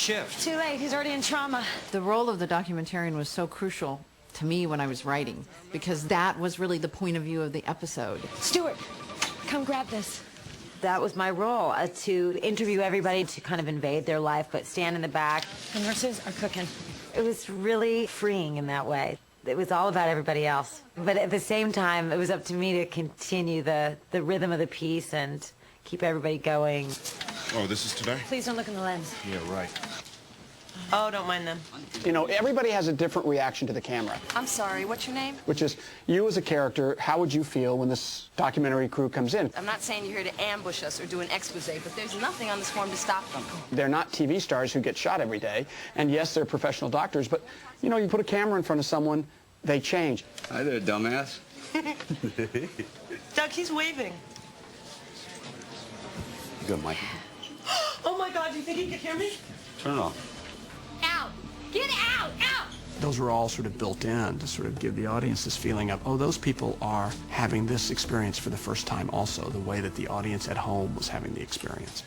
shift. Too late. He's already in trauma. The role of the documentarian was so crucial to me when I was writing, because that was really the point of view of the episode. Stuart, come grab this. That was my role, to interview everybody, to kind of invade their life, but stand in the back. The nurses are cooking. It was really freeing in that way. It was all about everybody else. But at the same time, it was up to me to continue the rhythm of the piece and keep everybody going. Oh, this is today? Please don't look in the lens. Yeah, right. Oh, don't mind them. You know, everybody has a different reaction to the camera. I'm sorry, what's your name? Which is, you as a character, how would you feel when this documentary crew comes in? I'm not saying you're here to ambush us or do an expose, but there's nothing on this form to stop them. They're not TV stars who get shot every day, and yes, they're professional doctors, but, you know, you put a camera in front of someone, they change. Hi there, dumbass. Doug, he's waving. Good, Mike. Oh my God, do you think he could hear me? Turn it off. Out! Get out! Out! Those were all sort of built in to sort of give the audience this feeling of, oh, those people are having this experience for the first time also, the way that the audience at home was having the experience.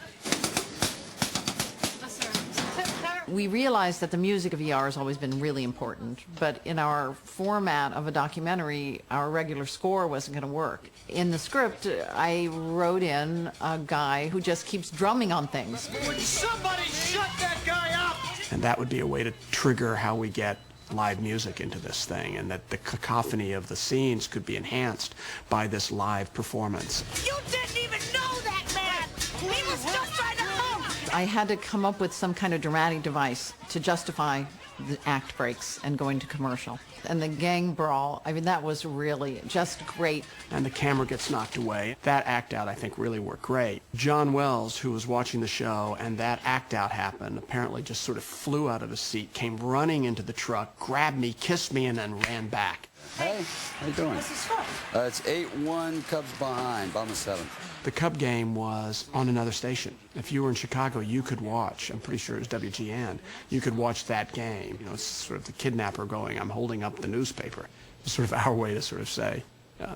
We realized that the music of ER has always been really important, but in our format of a documentary, our regular score wasn't going to work. In the script, I wrote in a guy who just keeps drumming on things. Would somebody shut that guy up? And that would be a way to trigger how we get live music into this thing, and that the cacophony of the scenes could be enhanced by this live performance. You didn't even know that man! He was just trying to help! I had to come up with some kind of dramatic device to justify the act breaks and going to commercial. And the gang brawl, I mean, that was really just great. And the camera gets knocked away. That act out, I think, really worked great. John Wells, who was watching the show, and that act out happened, apparently just sort of flew out of his seat, came running into the truck, grabbed me, kissed me, and then ran back. Hey, how you doing? What's this for? It's 8-1, Cubs behind, bottom of 7. The Cub game was on another station. If you were in Chicago, you could watch, I'm pretty sure it was WGN, you could watch that game. You know, it's sort of the kidnapper going, I'm holding up the newspaper. It's sort of our way to sort of say,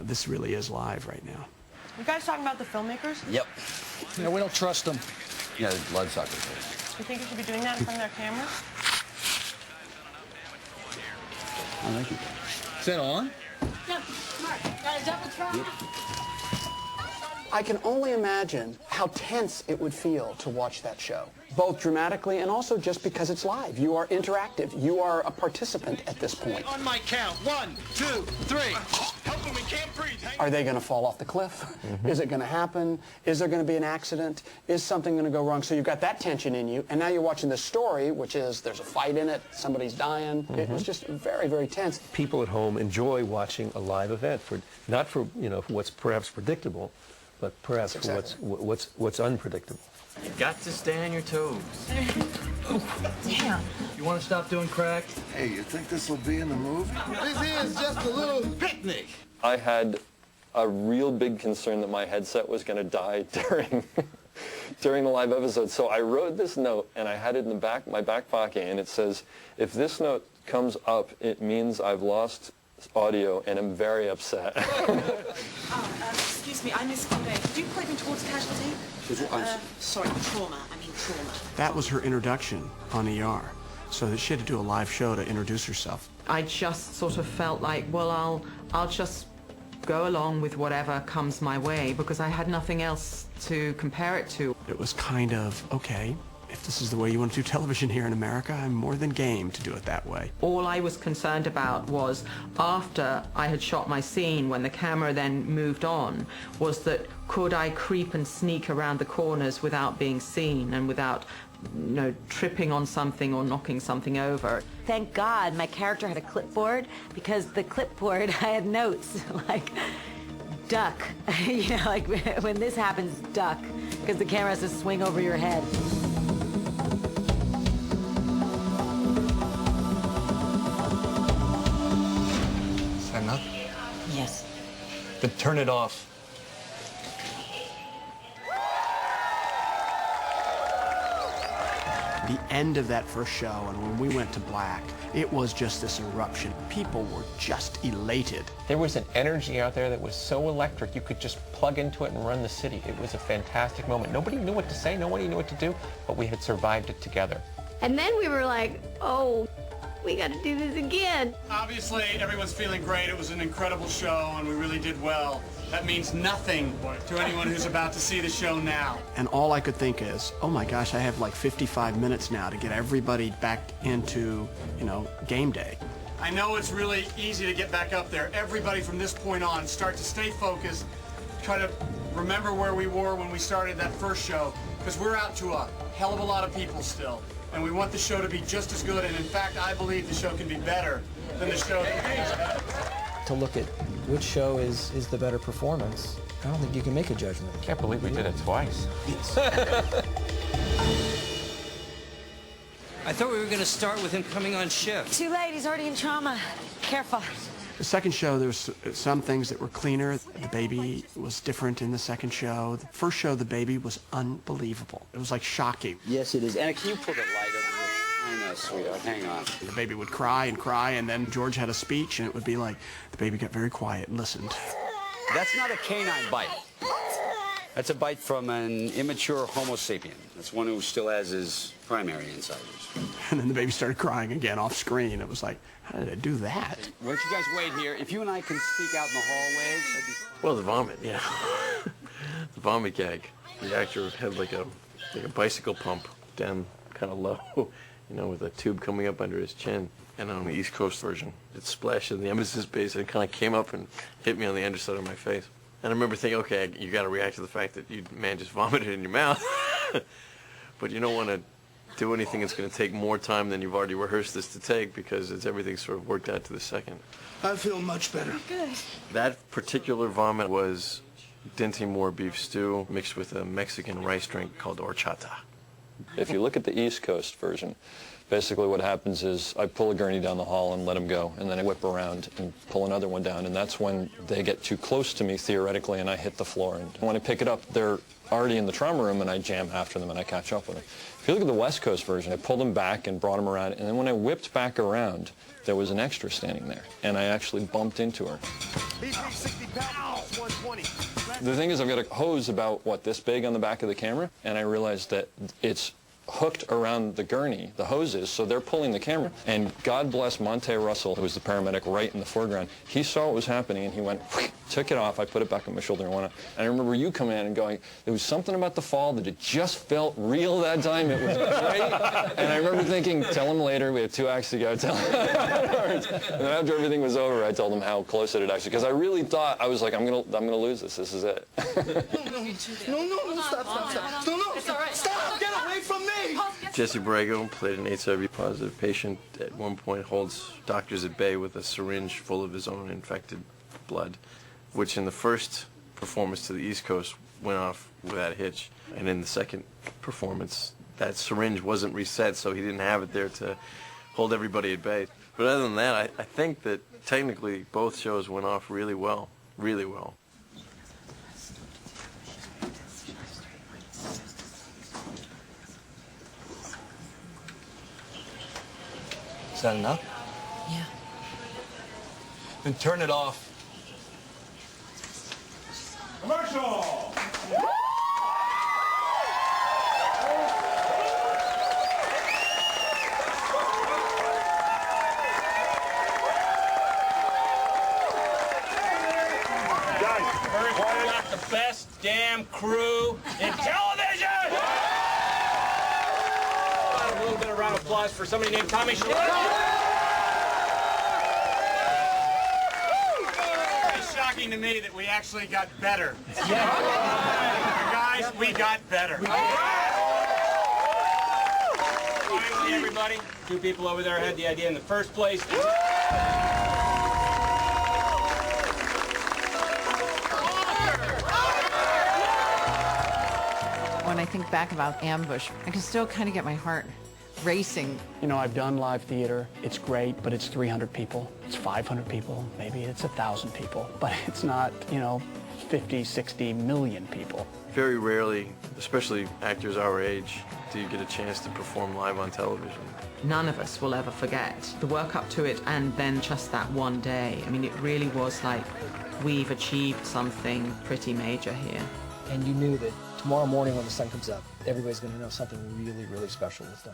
this really is live right now. You guys talking about the filmmakers? Yep. Yeah, we don't trust them. Yeah, the bloodsuckers. You think you should be doing that in front of their cameras? Oh, thank you. Is that on? Yeah, Mark, got a double trauma. I can only imagine how tense it would feel to watch that show, both dramatically and also just because it's live. You are interactive. You are a participant at this point. On my count. 1, 2, 3. Help him, we can't breathe. Are they going to fall off the cliff? Is it going to happen? Is there going to be an accident? Is something going to go wrong? So you've got that tension in you, and now you're watching this story, which is there's a fight in it, somebody's dying. It was just very, very tense. People at home enjoy watching a live event, not for what's perhaps predictable, but perhaps for what's unpredictable. You got to stay on your toes. Damn. You want to stop doing crack? Hey, you think this will be in the movie? This is just a little picnic. I had a real big concern that my headset was going to die during the live episode. So I wrote this note, and I had it in my back pocket, and it says, if this note comes up, it means I've lost audio, and I'm very upset. Excuse me, I missed one day. Did you point me towards casualty? Sorry, trauma. I mean trauma. That was her introduction on ER, so that she had to do a live show to introduce herself. I just sort of felt like, well, I'll just go along with whatever comes my way, because I had nothing else to compare it to. It was kind of, okay, if this is the way you want to do television here in America, I'm more than game to do it that way. All I was concerned about was, after I had shot my scene, when the camera then moved on, was that could I creep and sneak around the corners without being seen and without, tripping on something or knocking something over. Thank God my character had a clipboard, because the clipboard, I had notes like, duck. Like when this happens, duck, because the camera has to swing over your head. Is that enough? Yes. Then turn it off. The end of that first show, and when we went to black, it was just this eruption. People were just elated. There was an energy out there that was so electric, you could just plug into it and run the city. It was a fantastic moment. Nobody knew what to say, nobody knew what to do, but we had survived it together. And then we were like, oh, we got to do this again. Obviously, everyone's feeling great. It was an incredible show, and we really did well. That means nothing to anyone who's about to see the show now. And all I could think is, oh my gosh, I have like 55 minutes now to get everybody back into, game day. I know it's really easy to get back up there. Everybody from this point on, start to stay focused. Try to remember where we were when we started that first show, because we're out to a hell of a lot of people still. And we want the show to be just as good, and in fact, I believe the show can be better than the show that To look at which show is the better performance, I don't think you can make a judgment. Can't believe we did it twice. I thought we were going to start with him coming on shift. Too late, he's already in trauma. Careful. The second show, there was some things that were cleaner. The baby was different in the second show. The first show, the baby was unbelievable. It was like shocking. Yes, it is. Anna, can you pull the light over here? I know, sweetheart. Hang on. The baby would cry, and then George had a speech, and it would be like, the baby got very quiet and listened. That's not a canine bite. That's a bite from an immature Homo sapien. That's one who still has his primary incisors. And then the baby started crying again off screen. It was like, how did I do that? Why don't you guys wait here? If you and I can speak out in the hallways, that'd be... Well, the vomit, yeah. The vomit gag. The actor had like a bicycle pump down kind of low, with a tube coming up under his chin. And on the East Coast version, it splashed in the emphasis base and it kind of came up and hit me on the underside of my face. And I remember thinking, okay, you got to react to the fact that man just vomited in your mouth. But you don't want to do anything that's going to take more time than you've already rehearsed this to take, because everything's sort of worked out to the second. I feel much better. Good. That particular vomit was Dinty Moore beef stew mixed with a Mexican rice drink called horchata. If you look at the East Coast version, basically what happens is I pull a gurney down the hall and let him go, and then I whip around and pull another one down, and that's when they get too close to me, theoretically, and I hit the floor. And when I pick it up, they're already in the trauma room, and I jam after them, and I catch up with them. If you look at the West Coast version, I pulled them back and brought them around, and then when I whipped back around, there was an extra standing there, and I actually bumped into her. The thing is, I've got a hose about, this big on the back of the camera, and I realized that it's hooked around the gurney, the hoses, so they're pulling the camera. And God bless Monte Russell, who was the paramedic right in the foreground. He saw what was happening, and he went, took it off. I put it back on my shoulder and went up. And I remember you coming in and going, there was something about the fall that it just felt real that time. It was great. And I remember thinking, tell him later, we have 2 acts to go, tell him afterwards. And then after everything was over, I told him how close it had actually, because I really thought, I was like, I'm gonna lose this. This is it. No, stop. No, It's all right. stop, get away from me! Jesse Borrego played an HIV-positive patient. At one point holds doctors at bay with a syringe full of his own infected blood, which in the first performance to the East Coast went off without a hitch. And in the second performance, that syringe wasn't reset, so he didn't have it there to hold everybody at bay. But other than that, I think that technically both shows went off really well, really well. Is that enough? Yeah. Then turn it off. Commercial! We've got the best damn crew in television! A little bit of round of applause for somebody named Tommy Schmidt. It's shocking to me that we actually got better. Guys, we got better. Finally, everybody, 2 people over there had the idea in the first place. When I think back about Ambush, I can still kind of get my heart racing. I've done live theater. It's great, but it's 300 people. It's 500 people. Maybe it's 1,000 people. But it's not, 50, 60 million people. Very rarely, especially actors our age, do you get a chance to perform live on television. None of us will ever forget the work up to it, and then just that one day. I mean, it really was like we've achieved something pretty major here. And you knew that tomorrow morning when the sun comes up, everybody's going to know something really, really special was done.